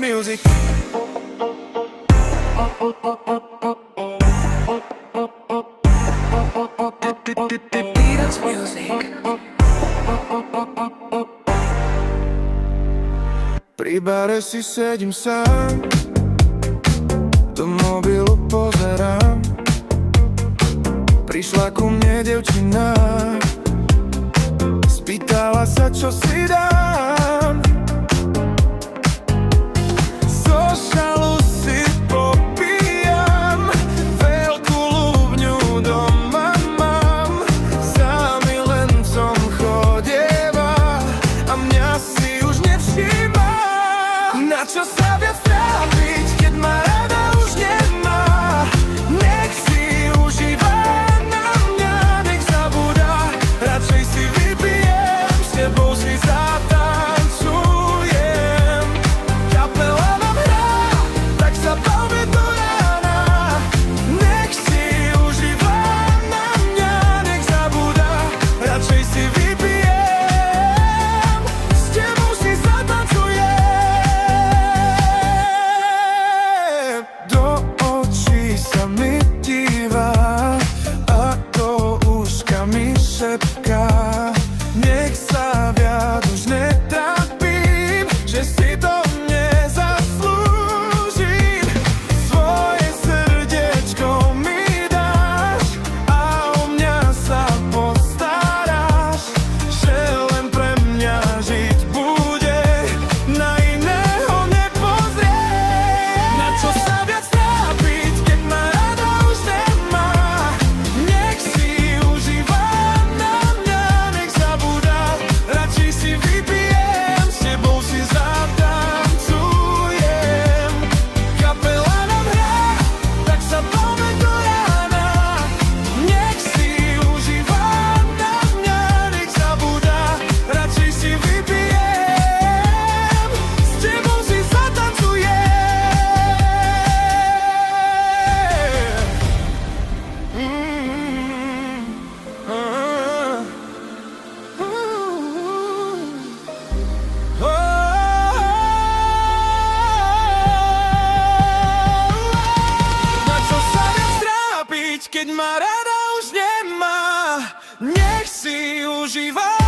music. Beatles music. Pri bare si sedím sám, do mobilu pozerám. Prišla ku mne devčina, spýtala sa, čo si dám. Zo šalu si popíjam, veľkú ľubňu doma mám. Za milencom chodieva a mňa si už nevšíma. Na čo sa viac trápiť, keď ma rada už nemá? Nech si užíva, na mňa nech zabúda. Radšej si vypijem, s tebou si zatancujem. Kapela nám hrá, tak sa bavme do rána. Nech si užíva, na mňa nech zabúda. Radšej si vypijem, s tebou si zatancujem. Do očí sa mi díva a do úška mi šepká. Nech sa viac už netrápim, že si to nezaslúžim. Svoje srdiečko mi dáš a o mňa sa postaráš. Že len pre mňa žiť bude, na iného nepozriem. Na čo sa viac trápiť, keď ma rada už nemá? Nech si užíva, na mňa nech zabúda. Radšej si vypijem, s tebou si zatancujem. Kapela nám hrá, tak sa bavme do rána. Nech si užíva, na mňa nech zabúda. Radšej si vypijem, s tebou si zatancujem. Na čo sa viac trápiť, keď ma rada už nemá? Nech si užíva,